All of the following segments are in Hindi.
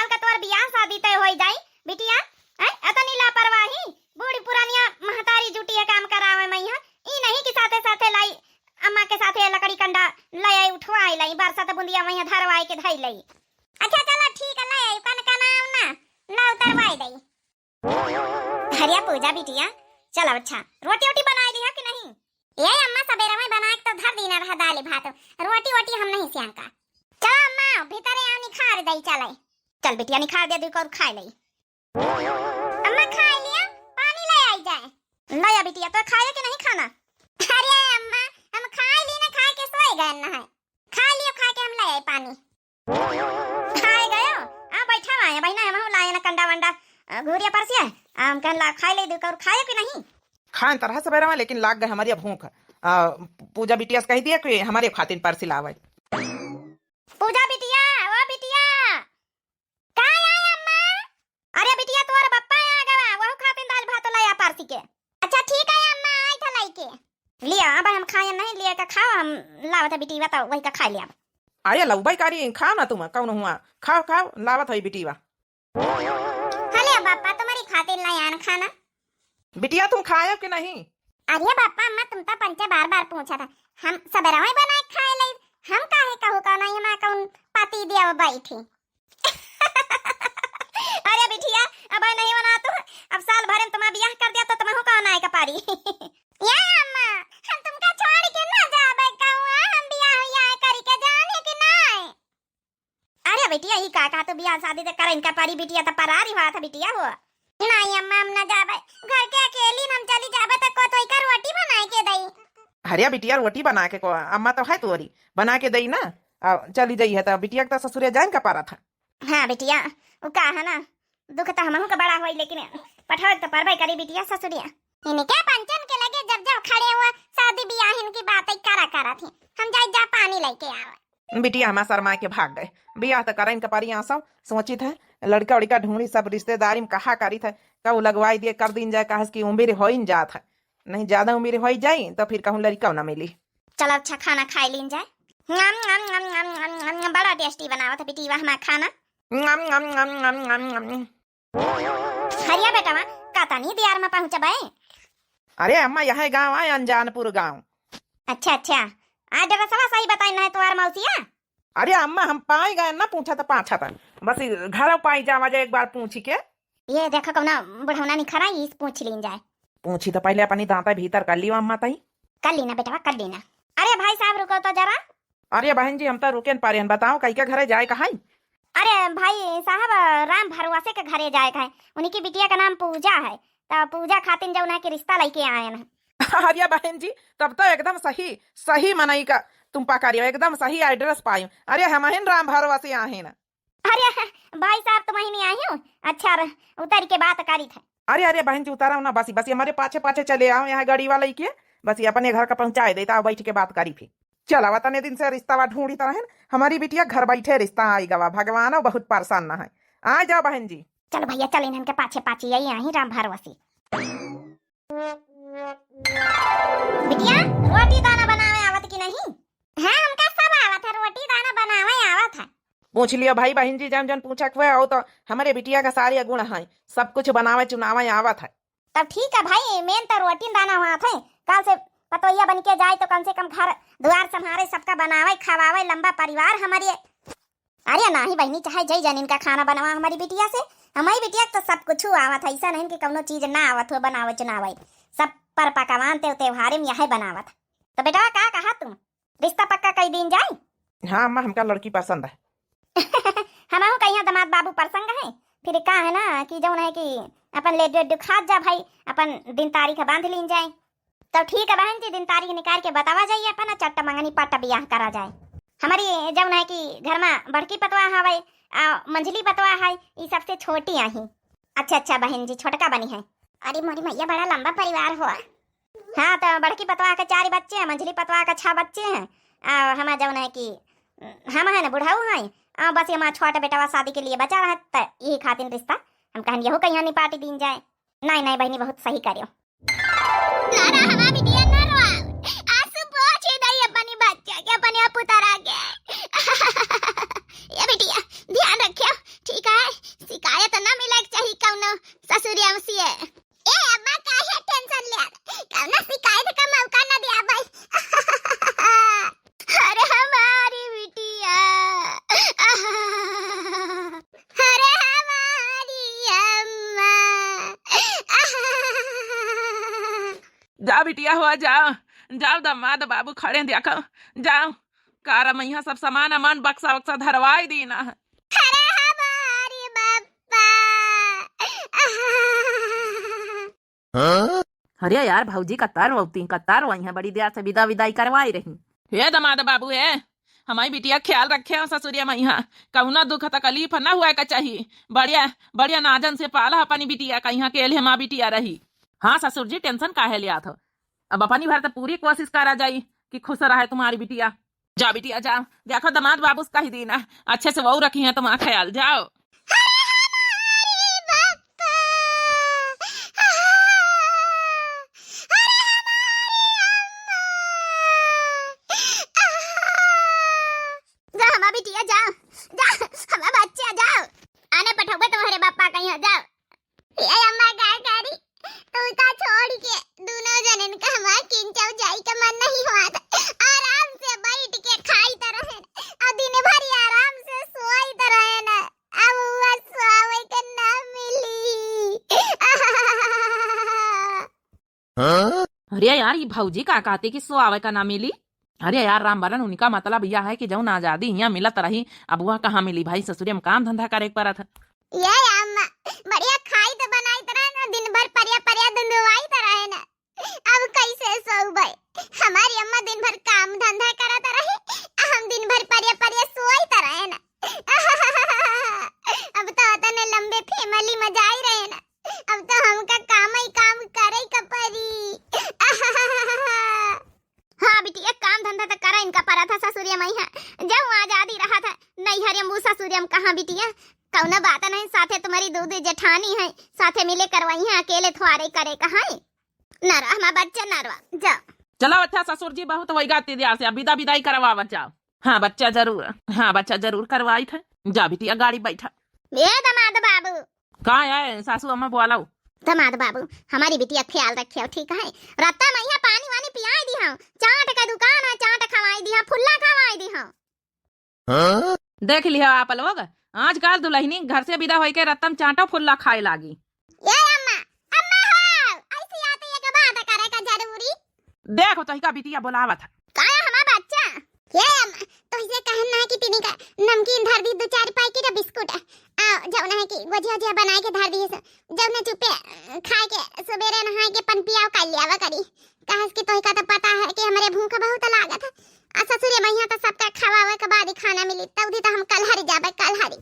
साल का तोर बियाह शादी तय हो जाई बिटिया। अतनी लापरवाही बूढ़ी पुरानिया महतारी जुटी है काम करावे मैं यहाँ ई नहीं कि साथे साथे लाई अम्मा के साथे लकड़ी कंडा लई उठवाई लाई बरसात बुंदिया वहीं धरवाई के धई लई। अच्छा चलो ठीक है लई कन का नाम ना ला उतरवाई दई। हरिया पूजा बिटिया चलो अच्छा रोटी वोटी बनाई दी है कि नहीं? ये अम्मा सवेरे में बना के तो धर दीना रहा दाल भात रोटी वोटी हम नहीं सियां का। चल अम्मा भीतर आओ निखार दई चले। चल बिटिया निखार दे दी और खाए लई। अम्मा खा लिया पानी ले आई जाए। नया बिटिया तो खाए कि नहीं खाना? अरे अम्मा हम खा ली ना खा के सोए गए ना है खा लियो खा के हम ले आए पानी। खाए गए आ बैठा आए बहिना हम लाए ना कंडा वंडा घूरिया परसिया हम कन ला खाए ले और खाए कि नहीं? खान तरह सवेरा में लेकिन लाग गए हमारी भूख। पूजा बिटिया से कह दिया कि हमारे खातिर परसी लावे। पूजा बिटिया ओ बिटिया का आया अम्मा? अरे बिटिया तोर बप्पा आ गवा वो खातिर दाल भात लाया परसी के। अच्छा ठीक है अम्मा आई था लाई के लिया अब हम खाए नहीं लिया का खाओ हम लावत बिटिया तो वही का खा लिया। अरे लउबाई कारी खा ना तुम कौन हुआ खाओ खाओ लावत होई बिटिया। हले बापा तुम्हारी खातिर लाया ना खाना। बिटिया तुम खाए कि नहीं? अरे बापा अम्मा तुम तो पंचे बार बार पूछा था हम सवेरा में बना के खाए ले हम काहे कहू का नहीं हम कौन पाती दिया बैठी। अरे बिटिया अब नहीं बना तू अब साल भर में तुम्हारा ब्याह कर दिया तो तुम हो कौन आएगा पारी। या अम्मा हम तुमका छोड़ के ना जाबे कहूं हम ब्याह या करी के जाने कि नहीं? अरे बिटिया ही का तो ब्याह शादी तो करे इनका पारी बिटिया तो परारी हुआ था बिटिया हो। नहीं अम्मा हम ना जाबे घर के अकेली हम चली जाबे तो को तोई का रोटी बनाए के दई। हरिया बिटिया रोटी बना के को अम्मा तो है तोरी बना के दई ना चली जाई है तो बिटिया तो ससुरे जान का पारा था। हाँ बिटिया वो का है ना दुख तो हमहू का बड़ा होई लेकिन पठाओ तो परबई करी बिटिया ससुरिया इन्हें क्या पंचन के लगे जब जब खड़े हुआ शादी ब्याह इनकी बातें करा थी हम जा पानी लेके आवे। बिटिया हमारा शर्मा के भाग गए ब्याह तो करें कपारी आसो सोची था लड़का उड़का ढूंढी सब रिश्तेदारी में कहा करी था कहूँ लगवाई दिए कर दिन जाए कहा की उम्र हो जात है नहीं ज्यादा उम्र हो जाई तो फिर कहूँ लड़का न मिली। चलो अच्छा खाना खाई लीन जाए। बड़ा टेस्टी बनावा था बिटिया हमारा खाना। हरिया बेटा वहाँ काता नहीं दियार में पहुँचा भाई। अरे अम्मा यहाँ गाँव है अनजानपुर गाँव। अच्छा अच्छा आज जरा सवा सही बताई ना तुम्हार मौसिया। अरे अम्मा हम पाए गए ना पूछा था पाछा था बस घर पाई जावा जाए एक बार पूछी के ये देखो कौन बुढ़ौना नहीं खरा इस पूछ लीन जाए। पूछी तो पहले अपनी दांता भीतर कर लियो अम्मा ताई कर लेना बेटा कर लेना। अरे भाई साहब रुको तो जरा। अरे बहन जी हम तो रुके न पा रहे बताओ कहीं के घरे जाए कहा? अरे भाई साहब राम भरवासे के घरे जाए है उन्हीं की बिटिया का नाम पूजा है तो पूजा खातिर जो के रिश्ता लेके आए ना। अरे बहन जी तब तो एकदम सही सही मनाई का तुम पकारियो एकदम सही एड्रेस पाई। अरे हम राम भरवासे आए ना। अरे भाई साहब तुम नहीं आई हो अच्छा उतर के बात करी था। अरे अरे बहन जी उतारा ना बसी बसी हमारे पाछे पाछे चले आओ यहाँ गाड़ी वाला के बस ये अपने घर का पहुंचाए देता बैठ के बात करी फिर चला तने दिन से रिश्ता ढूंढी तरह हमारी बिटिया घर बैठे रिश्ता आई गवा भगवान बहुत परेशान ना है आ जाओ बहन जी। चलो भैया चल इनके पाछे पाछे यही आई राम भरवासी। बिटिया रोटी दाना बनावे आवत की नहीं? हाँ हमका सब आवत है रोटी दाना बनावे आवत है। पूछ लियो भाई बहन जी जन जन पूछा हो तो हमारे बिटिया का सारे गुण है सब कुछ बनावे चुनावे आवत है। तब ठीक है भाई मेन तो रोटी दाना हुआ थे कल से पतोया बन के जाए तो कम से कम घर द्वार संभारे सबका बनावे खवावे लंबा परिवार हमारे। अरे नहीं बहनी चाहे जय जन इनका खाना बनवा हमारी बिटिया से हमारी बिटिया तो सब कुछ आवत है ऐसा नहीं कि कौनो चीज ना आवत हो बनावे चुनावे सब पर पकवान त्योहारे में यही बनावत। तो बेटा का कहा तुम रिश्ता पक्का कई दिन जाए? हाँ अम्मा हमका लड़की पसंद है। हमारे कहीं दमाद बाबू प्रसंग है फिर का है ना कि जो है कि अपन ले खा जा भाई अपन दिन तारीख बांध लीन जाए। तो ठीक है बहन जी दिन तारीख निकाल के बतावा जाइए अपन चट्टा मंगनी पट्टा ब्याह करा जाए। हमारी जो है कि घर में बड़की पतवा हवे मंझली पतवा है ये सबसे छोटी आई। अच्छा अच्छा बहन जी छोटका बनी है। अरे मोरी मैया बड़ा लंबा परिवार हुआ। हाँ तो बड़की पतवा के 4 बच्चे हैं मंझली पतवा के 6 बच्चे हैं हमारा जो है कि हम है ना बुढ़ाऊ हैं बस हमारा छोटा बेटा शादी के लिए बचा रहा है यही खातिर रिश्ता हम कहन यहो कहीं नहीं पार्टी दिन जाए। नहीं नहीं बहनी बहुत सही करियो। ये बिटिया ध्यान रखियो ठीक है। जा बिटिया हुआ जाओ, जाओ दामाद बाबू खड़े देखो, जाओ कार मैया सब सामान अमान बक्सा वक्सा धरवाई दी ना। अरे हमारी बाप्पा। अरे यार भौजी कतार वही है, बड़ी देर से विदा विदाई करवाई रही। हे दामाद बाबू है, हमारी बिटिया ख्याल रखे हो ससुरिया मैया, कहुना दुख तकलीफ न हुआ का चाहिए। बढ़िया बढ़िया नाजन से पाला अपनी बिटिया का, यहाँ के माँ बिटिया रही। हाँ ससुर जी टेंशन काहे लिया था, अब अपनी भर तो पूरी कोशिश करा जाई कि खुश रहे तुम्हारी बिटिया। जा बिटिया जाओ, देखो दामाद बाबू का ही देना अच्छे से वो रखी है तुम्हारा ख्याल। जाओ अरे यार ये भौजी का कहते कि सो आवे का ना मिली। अरे यार राम बरन उनका मतलब यह है कि जौन आजादी यहाँ मिलत रही, अब वह कहाँ मिली भाई, ससुरिया में काम धंधा करे पड़ा था। ये अम्मा बढ़िया खाई तो बनाई तरह ना, दिन भर परिया परिया धुंधवाई तरह ना, अब कैसे सोबे। हमारी अम्मा दिन भर काम धंधा करत रही, हम दिन भर परिया परिया सोई तरह ना। अब तो अतने लंबे फैमिली में जाई रहे ना, अब तो हमका काम ही काम करे का परी। हाँ बिटिया काम धंधा तो करा इनका पड़ा था ससुरिया मैया, जब आजादी रहा था नैहर अम्बू ससुरियम कहाँ बिटिया कौना बात नहीं, साथे तुम्हारी दूध जेठानी है, साथे मिले करवाई है, अकेले थुआरे करे कहाँ नरवा हमारा बच्चा नरवा। जाओ चलो अच्छा ससुर जी बहुत वही गाती दिया से, अब विदा विदाई करवावत जाओ। हाँ बच्चा जरूर करवाई थे। जा बिटिया गाड़ी बैठा। ए दमाद बाबू कहाँ है सासू अम्मा बोलाओ। दमाद बाबू हमारी बिटिया ख्याल रखियो ठीक है, रत्ता मैया पानी वानी पियाई दी हूं, चाट का दुकान है चाट खवाई दी हूं, फुल्ला खवाई दी हूं। देख लिया आप लोग, आजकल दुल्हनी घर से विदा होके रत्तम चाटो फुल्ला खाए लागी। ये अम्मा अम्मा हो ऐसी आती है के बात करे का जरूरी। देखो तो का बिटिया बोलावा था काया हमारा बच्चा। ये अम्मा तो इसे कहना है कि तिनी का नमकीन धर दी, 2-4 पैकेट बिस्कुट आ जौना है कि गोजिया बना के धर दी, जौना चुपे खाए के सवेरे नहाए के पन पियाव का लियावा करी, कहस कि तोही का तो पता है कि हमरे भूख बहुत लागत है, आ ससुरे मैया तो सबका खवावे के बाद ही खाना मिली, तब तो हम कल हरी जाबे कल हरी।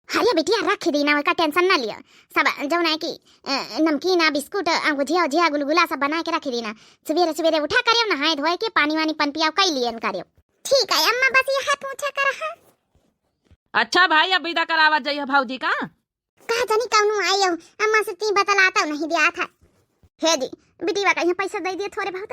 हरिया बिटिया रख दी ना, का टेंशन ना लियो, सब जौना है कि नमकीन बिस्कुट गुजिया गुलगुला सब बना के रख दी ना, सवेरे सवेरे उठा करियो नहाए धोए के पानी वानी पन पियाव कई लियन करियो। ठीक है अम्मा बस यह पूछा कर रहा। अच्छा भाई अब विदा करावा जाइए भौजी का। कहा जानी कौन आई हो, अम्मा से ती बतलाता नहीं दिया था। हे जी बिटिया का यहाँ पैसा दे दिए थोड़े बहुत।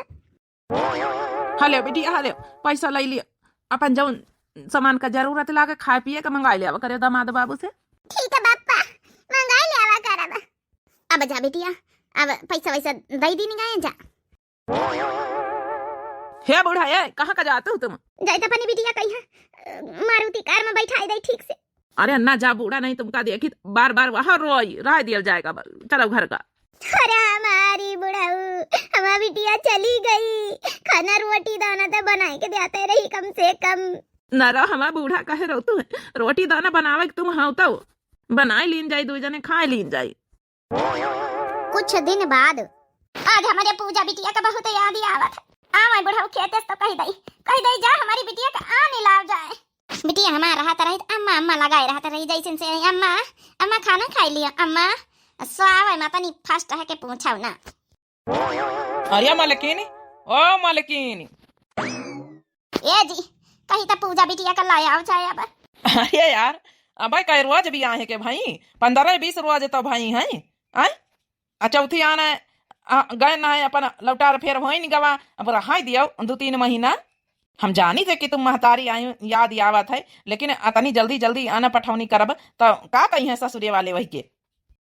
हले बिटिया हले पैसा ले लिया, अपन जौन सामान का जरूरत लागे खाए पिए का मंगाई लिया करे दामाद बाबू से। ठीक है पापा मंगाई लिया करब। अब जा बिटिया अब पैसा वैसा दे दी नहीं जा। हे बुढ़ा ये कहाँ का जाते हो तुम? जाए अपनी बिटिया कहीं मारुति कार में बैठाई दे ठीक से। अरे अन्ना जा बूढ़ा नहीं तुमका देखी बार बार वहाँ रोई राय दिया जाएगा, चलो घर का। अरे हमारी बुढ़ाऊ हमारी बिटिया चली गई, खाना रोटी दाना तो बना के देते रही कम से कम। न रहो हमारा बूढ़ा कहे रहो तू रोटी दाना बनावे तुम हाँ तो बनाए लीन जाई, 2 जने खाए लीन जाई। कुछ दिन बाद आज हमारे पूजा बिटिया का बहुत याद ही आवत है। आवे बुढ़ाऊ खेते तो कह दई जा हमारी बिटिया का आने लाग जाए। बिटिया हमारा रहता रही अम्मा अम्मा लगाए रहता रही जैसे से अम्मा अम्मा खाना खाई लिया अम्मा स्वावे में अपनी फर्स्ट है के पूछाओ ना। अरे मालकिन ओ मालकिन ए जी कहीं तो पूजा बिटिया का लाया आओ चाहे अब। अरे यार अब कई रोज भी आए के भाई 15-20 रोज तो भाई हैं आए चौथी आना है गए ना है अपन लौटार फेर हो नहीं गवा अब रहा दियो 2-3 महीना। हम जानी थे कि तुम महतारी आई याद आवत है, लेकिन अतनी जल्दी आना पठौनी करब तो का कही है ससुरे वाले वही के।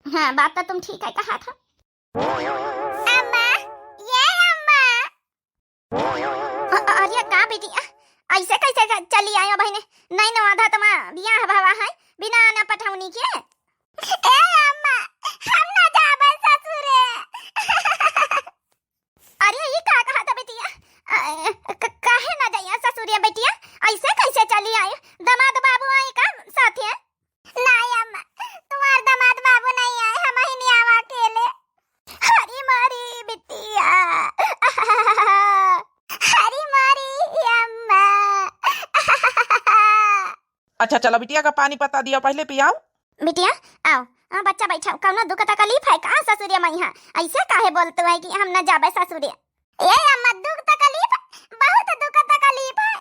हाँ बात तो तुम ठीक है कहा था। अम्मा ये अम्मा अरे का बिटिया ऐसे कैसे चली आयो बहने, नहीं न आधा तुम बियाह भवा है बिना आना पठौनी के। ए अम्मा हम ना जाबे ससुरे। अरे अच्छा चलो बिटिया का पानी पता दिया, पहले पियाओ। बिटिया आओ। हाँ बच्चा बैठा, कौनो दुख तकलीफ है का ससुरिया मैया? ऐसे काहे बोलते है कि हम न जाबे ससुरिया? ए अम्मा दुख तकलीफ, बहुत दुख तकलीफ है।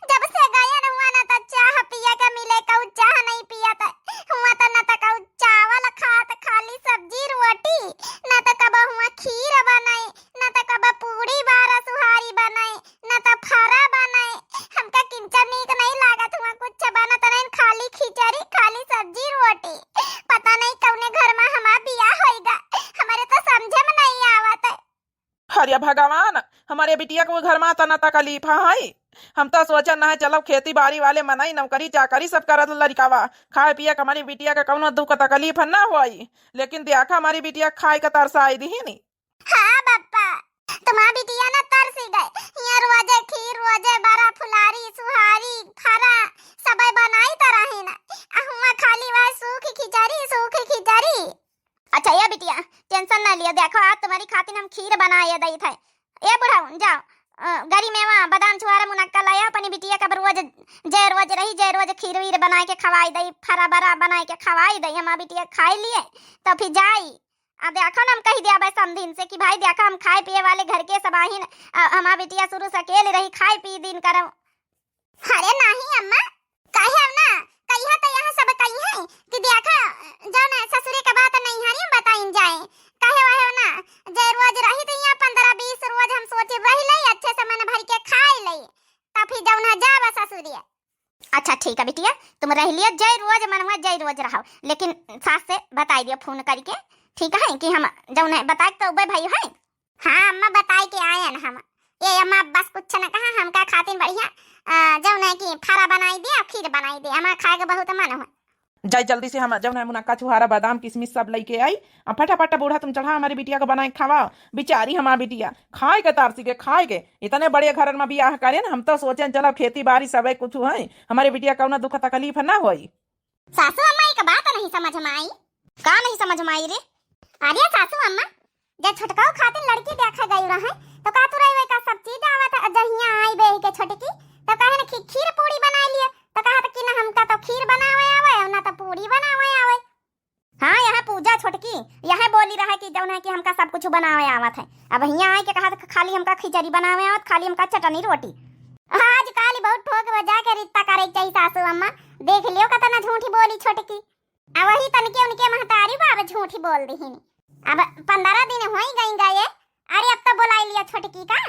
जब से गया न हुआ ना, तो चाह पिया का मिले, कहू चाह नहीं पिया था हुआ, तो न तो कहू चावल खात खाली सब्जी रोटी, न तो कब हुआ खीर बनाए, न तो कब पूरी बारा सुहारी बनाए, न तो फरा बनाए। हमका किंचन नीक नहीं लागत हुआ, कुछ बनत नहीं, खाली खिचड़ी खाली सब्जी रोटी। पता नहीं कौने घर में हमारा बियाह होएगा, हमारे तो समझे में नहीं आवत है। अरे भगवान, हमारे बिटिया को घर में तना तकलीफ है। हम तो सोचन ना है चलो खेती बाड़ी वाले मनाई, नौकरी चाकरी सब करत लड़कावा, खाए पिए का हमारी बिटिया का कौनो दुख तकलीफ ना हुई। लेकिन देखा हमारी बिटिया खाए का तरसा आई दी नहीं। हाँ बापा, तुम्हारी बिटिया ना तरसी गए। यहाँ रोजे खीर, रोजे बड़ा फुलारी सुहारी फरा सब बनाई तरह ही ना, हुआ खाली वह सूखी खिचड़ी। अच्छा ये बिटिया टेंशन ना लियो, देखो आज तुम्हारी खातिर हम खीर बनाए दई थे। ए बुढ़ाऊ जाओ, गरी मेवा बादाम छुआरा मुनक्का लाया अपनी बिटिया का रोज जय रोज खीर वीर बनाए के खवाई दई, फरा बरा बनाए के खवाई दई। हमारी बिटिया खाई लिए तो फिर जाई। अब देखो ना हम कही दिया भाई समझिन से कि भाई देखो हम खाए पिए वाले घर के सब आहिन, हमारी बिटिया शुरू से अकेले रही, खाई पी दिन करम। अरे नहीं अम्मा, कहे हम ना कहिया तो यहाँ सब कही है कि देखा जो ना ससुरे का बात नहीं हरी बताइन जाए। कहे वहे ना जय रोज रही तो यहाँ 15-20 रोज हम सोचे रही लई, अच्छे से मन भर के खाई लई, तब फिर जब ना जाब ससुरिया। अच्छा ठीक है बिटिया, तुम रह लियो जय रोज मनवा जय रोज रहो, लेकिन सास से बताई दियो फोन करके, ठीक है कि हम जौन है बताए तो भाई है। हाँ अम्मा बताई के आए न हम। ये अम्मा बस कुछ न कहा, हमका खातिर बढ़िया जौन है कि फरा बनाई दे, खीर बनाई दे, हमारा खाए के बहुत मन है। जाई जल्दी से हम जौन है मुनक्का छुहारा बादाम किशमिश सब लेके आई, अब फटाफट बूढ़ा तुम चढ़ा हमारी बिटिया को बनाए खावा। बेचारी हमारी बिटिया खाए के तारसी के खाए के इतने बड़े घर में बियाह करे ना, हम तो सोचे चलो खेती बाड़ी सब कुछ है, हमारी बिटिया कौन दुख तकलीफ ना होई। सासू अम्मा का बात नहीं समझ में आई? का नहीं समझ में आई रे? अरे सासू अम्मा जब छोटकाओ खातिर लड़की देखा गई रहे तो का तू रही का सब चीज आवत जहिया आई बे के छोटकी, तो कहे ना खीर पूरी बना लिए, तो कहा कि ना हमका तो खीर बनावे आवे ना तो पूरी बनावे आवे। हाँ यहाँ पूजा छोटकी यह बोली रहा कि जौन है कि हमका सब कुछ बनावे आवत है, अब यहाँ आए के कहा खाली हमका खिचड़ी बनावे आवत, खाली हमका चटनी रोटी। आज काली बहुत ठोक बजा के रिश्ता करे चाहिए सासू अम्मा, देख लियो कतना झूठी बोली छोटकी। अब वही तनके उनके महतारी बाबा झूठी बोल दी ही। अब 15 दिन हो ही गए। अरे अब तो बुलाई लिया छोटकी का।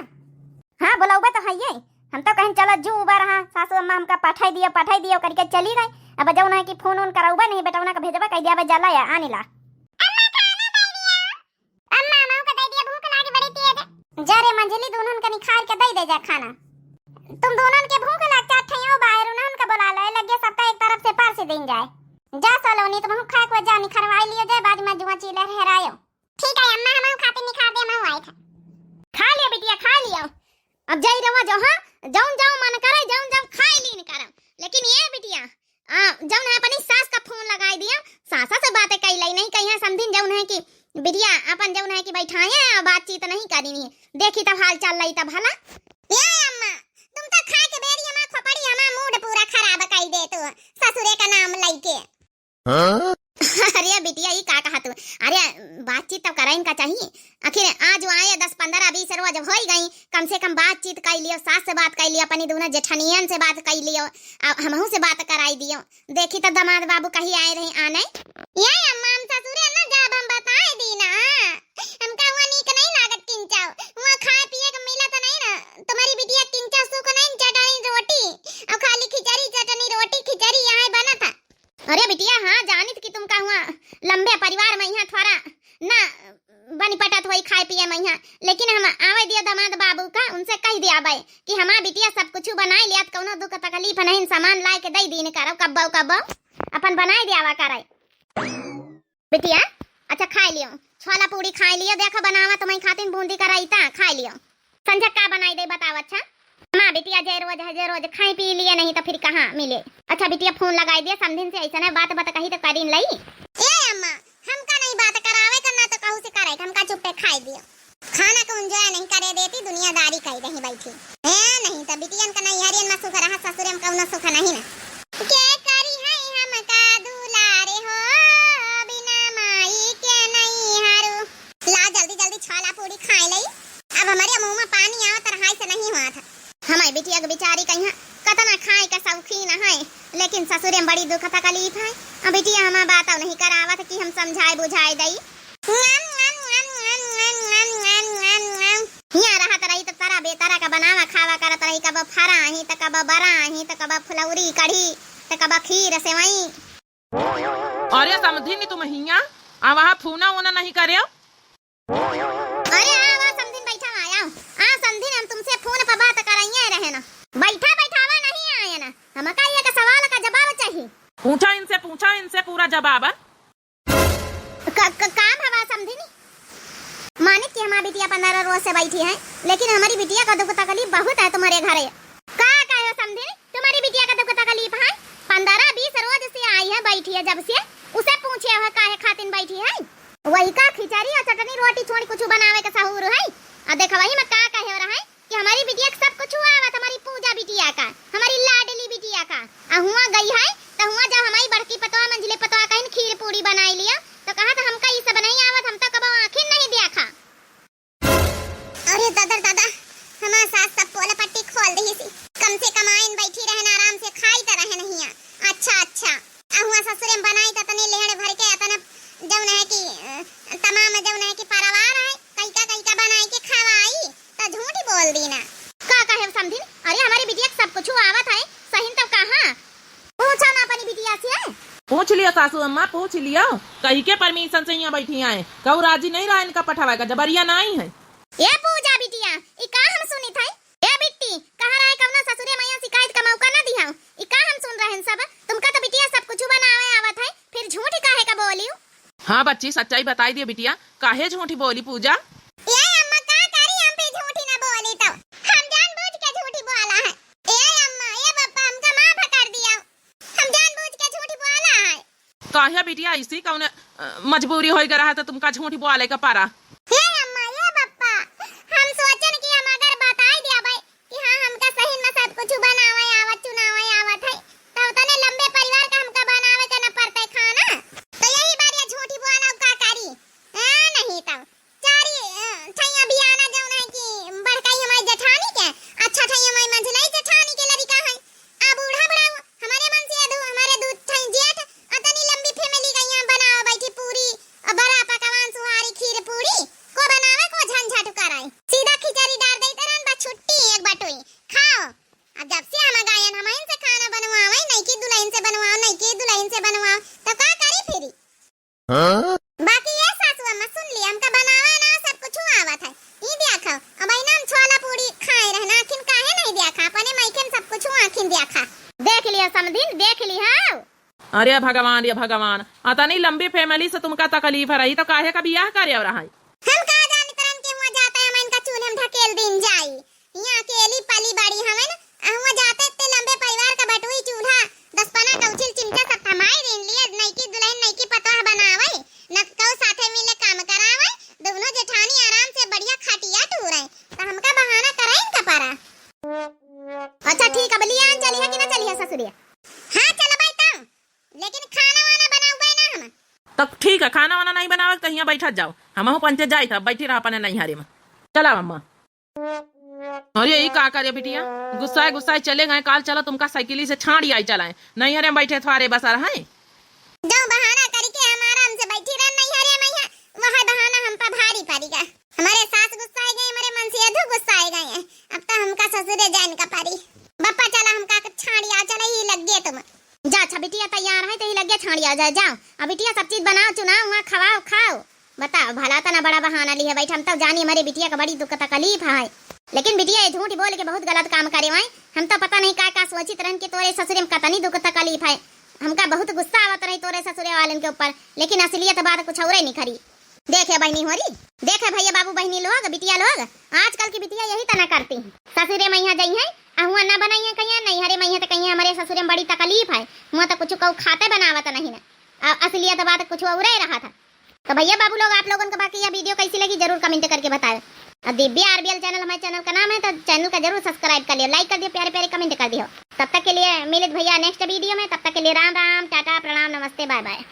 हाँ बुलाऊबा तो है ये, हम तो कहीं चलो जू उबा रहा, सासू अम्मा हमका पठाई दियो करके चली गई। अब जौन है कि फोन ऑन कराऊबा नहीं, बेटा का भेजबा कह दिया जाला या आने ला। अम्मा खाना दे दिया, अम्मा माऊ का दे दिया, भूख लागी बड़ी तेज। जा रे मंजली दोनों का निखार के दे जा खाना, तुम दोनों के भूख लगता ठइयो बाहर उन्होंने का बुला ले लगे, सबका एक तरफ से पार से दिन जाए। जा सोलोनी तुम खा के जा निखरवाई लियो जाए, बाद में जुआ चीले हरायो। ठीक है अम्मा, हम खाते निखार दे, मैं आई था। खा लियो बिटिया खा लियो, अब जाई रवा जो। हां जाऊं मन करे जाऊं खाई ली न करम, लेकिन ये बिटिया जौन है अपनी सास का फोन लगाई दिया, सासा से बातें कई लाई नहीं कहीं समझिन जौन है कि बिटिया अपन जौन है कि बैठाए और बातचीत नहीं करनी है, देखी तब हाल चाल लई तब भला। ये अम्मा तुम तो खा के बेरी हमार खोपड़ी हमार मूड पूरा खराब कई दे तू ससुरे का नाम लई के। अरे बिटिया ये का कहा तू? अरे बातचीत तो कराइन का चाहिए, आखिर आज आए 10-15-20 रोज हो गई, कम से कम बातचीत कर लियो, सास से बात कर लियो, अपनी दोनों जेठनियन से बात कर लियो, हमहू से बात कराई दियो। देखी तो दामाद बाबू कहीं आए रहे आने। ये अम्मा हम ससुरे ना जब हम बताए दी ना, हमका हुआ नीक नहीं लागत किंचाओ, हुआ खाए पिए के मिलत नहीं ना, तुम्हारी बिटिया किंचा सुख नहीं चटनी रोटी और खाली खिचड़ी चटनी रोटी खिचड़ी यहाँ बना था। अरे बिटिया हाँ जानित कि तुम का हुआ लंबे परिवार में यहाँ थोड़ा ना बनी पटत होई खाए पिए में यहाँ, लेकिन हम आवे दिया दामाद बाबू का, उनसे कह दिया भाई कि हमारा बिटिया सब कुछ बनाए लिया, कौनो दुख तकलीफ नहीं, सामान लाए के दई दीन करो कब्बो अपन बनाए दियावा करे बिटिया। अच्छा खा लियो, छोला पूरी खा लियो, देखो बनावा तुम्हारी खातिर बूंदी कराईता खा लियो। संझा का बनाई दे बताओ। अच्छा माँ बिटिया जे रोज खाई पी लिए नहीं तो फिर कहाँ मिले। अच्छा बिटिया फोन लगाई दिया समझिन से, ऐसा नहीं बात कही तो करीन लई। ए अम्मा हमका नहीं बात करावे करना तो कहू से करे, हमका चुप पे खाई दियो, खाना को एंजॉय नहीं करे देती, दुनियादारी कही रही बैठी है नहीं तो बिटियन का नहीं हरियन में सुख रहा, ससुरे में कौनो सुख नहीं ना के दुख तकलीफ है। अब बिटिया हमार बात अब नहीं करावत कि हम समझाए बुझाए दई। हिया रहत रही तो तारा बेतारा का बनावा खावा करत रही, कब फराही तो कब बराही तो कब फुलौरी कढ़ी तो कब खीर सेवई। अरे समझी नहीं तुम हिया आ वहाँ फूना वूना नहीं करे। अरे आवा समधिन बैठा आया आ समधिन, हम तुमसे फोन पर बात कराइए रहे ना, बैठा बैठावा नहीं आया ना, हमका ये का सवाल का जवाब चाहिए। पूछा इनसे पूरा जवाब। काम हवा समधिनी मानिक कि हमारी बिटिया 15 रोज से बैठी है, लेकिन हमारी बिटिया का दुख तकलीफ बहुत है तुम्हारे घरे। का कहो समधिनी, तुम्हारी बिटिया का दुख तकलीफ है? 15-20 रोज से आई है, बैठी है जब से, उसे पूछे हो काहे खातिन बैठी है? वही का खिचड़ी और चटनी रोटी छोड़ कुछ बनावे का सहूर है। अब देखो वही मैं का कहे रहा है कि हमारी बिटिया का सब कुछ आवत, हमारी पूजा बिटिया का, हमारी लाडली बिटिया का। हुआ गई है तो हुआ जब हमारी बड़की पतवा मंझले पतवा कहीं खीर पूरी बनाई लिया तो कहा था हमका ये सब नहीं आवत, हम तो कब आंखें नहीं देखा। अरे दादा हमारा सास सब पोला पट्टी खोल दी सी, कम से कम आइन बैठी रहन आराम से खाई त रहे नहीं। अच्छा हुआ ससुरे में बनाई त तने लेहड़ भर के अतना जौन है कि तमाम जौन है कि परिवार है कई का बनाई के खवाई त झूठ बोल दी ना। का कहे समधिन, अरे हमारी बिटिया सब कुछ आवत है, सही तो कहां पूछो ना अपनी बिटिया से। पूछ लिया सासू अम्मा, पूछ लिया, कहीं के परमिशन से यहाँ बैठी आए, कहू राजी नहीं रहा इनका पठावा का, जबरिया ना आई है। ये पूजा बिटिया ई का हम सुनी थे? ए बिट्टी कहां रहे कवना ससुरे मैया शिकायत का मौका ना दिया, ई का हम सुन रहे हैं सब? तुमका तो बिटिया सब कुछ बनावे आवत है, फिर झूठ काहे का बोलियो? हाँ बच्ची सच्चाई बताई दिए बिटिया, काहे झूठी बोली पूजा? ये अम्मा का करी हम पे झूठी ना बोली तो हम जानबूझ के झूठी बोला है। ए अम्मा ये पापा हमका माफ कर दिया, हम जानबूझ के झूठी बोला है। काहे बिटिया इसी कौन मजबूरी हो गया रहा था तुमका झूठी बोले का पारा? हे अम्मा ये पापा हम सोचन कि हम अगर बताई दिया भाई कि हां हमका सही में सब कुछ बनावे आवत चुनावे आवत है तो तने लंबे परिवार का हमका बनावे के न पड़ते खाना, तो यही बार ये झूठी बोला का करी नहीं तो चारी ठैया बियाना जौन है कि बड़काई हमारी जेठानी के अच्छा ठैया हमारी मंझलाई जेठानी के लड़का है। आ बूढ़ा हमारे मन से हमारे दूध ठै जेठ अतनी लंबी फैमिली गईया बनाओ बैठी पूरी बड़ा पकवान सुहारी खीर पूरी को बनावे को झंझट कराए, सीधा खिचड़ी डाल दे तरन बा छुट्टी एक बटोई खाओ। अब जब से हम गायन हम इनसे खाना बनवावे नहीं कि दुल्हन से बनवाओ नहीं कि दुल्हन से बनवाओ तो का करी फिरी। बाकी ये सासू अम्मा सुन ली हमका बनावा ना सब कुछ आवत है, ई देखो अब नाम छोला पूरी खाए रहना आखिन काहे नहीं देखा, अपने मायके में सब कुछ आखिन देखा, देख लिया समधिन देख ली हां। अरे भगवान अतनी लंबी फैमिली से तुमका तकलीफ रही तो काहे का बियाह करे रहा है? हम का जाने तरन के हुआ जाता है हम इनका चूल्हे में ढकेल दिन जाई, यहाँ अकेली पली बड़ी हवन हुआ जाते इतने लंबे परिवार का बटुई चूल्हा 10-15 कौचिल चिमटा सब थमाई देन लिए नहीं की दुल्हन नहीं की पतवा बनावे न कौ साथे मिले काम करावे, दोनों जेठानी आराम से बढ़िया खटिया टूरे तो हमका बहाना कराइन का पारा। अच्छा ठीक है बलियान चली है कि ना चली है ससुरिया? हां चलो भाई तब, लेकिन खाना वाना बनाऊंगा ना हम। तब ठीक है खाना वाना नहीं बनावे तो यहाँ बैठा जाओ, हम पंचे जाए था बैठी रहा अपने नहीं हरे में। चला अम्मा। और यही का करे बिटिया, गुस्साए चले गए, काल चलो तुमका साइकिली से छाड़ी आई चलाए, नहीं हरे में बैठे थारे बस रहे जो बहाना करके हम आराम से बैठी रह नहीं हरे मैया वह बहाना हम पर भारी पड़ेगा। हमारे सास गुस्साए गए, हमारे मन से अधू गुस्साए गए हैं, अब तो हमका ससुरे जान का पारी। बप्पा चला हमका छाड़ी आ चला ही लग गए तुम जा। अच्छा बिटिया तैयार है तो ही लग गया छाड़ी आ जाए, जाओ अब बिटिया सब चीज बनाओ चुनाओ वहाँ खवाओ खाओ। बताओ भला तना बड़ा बहाना ली है बैठ, हम तो जानी हमारी बिटिया का बड़ी दुख तकलीफ है, लेकिन बिटिया ये झूठ बोल के बहुत गलत काम करे हुए, हम तो पता नहीं का सोचित रहन के तोरे ससुरे में कतनी दुख तकलीफ है, हमका बहुत गुस्सा आवत रही तोरे ससुरे वाले के ऊपर, लेकिन असलियत बात कुछ और नहीं खरी। देखे बहनी हो रही, देखे भैया बाबू बहनी लोग बिटिया लोग, आजकल की बिटिया यही तना करती ससुरे मैया जई है हुआ ना बनाई है कहीं नहीं हरे मैया तो कहीं हमारे ससुरे में बड़ी तकलीफ है, हुआ तो कुछ कौ खाते बनावत नहीं ना, असलियत बात कुछ और ही रहा था। तो भैया बाबू लोग आप लोगों को बाकी यह वीडियो कैसी लगी जरूर कमेंट करके बताएं। और दिव्या आरबीएल चैनल हमारे चैनल का नाम है, तो चैनल का जरूर सब्सक्राइब कर लियो, लाइक कर दियो, प्यारे प्यारे कमेंट कर दियो। तब तक के लिए मिलित भैया नेक्स्ट वीडियो में, तब तक के लिए राम राम टाटा प्रणाम नमस्ते बाय बाय।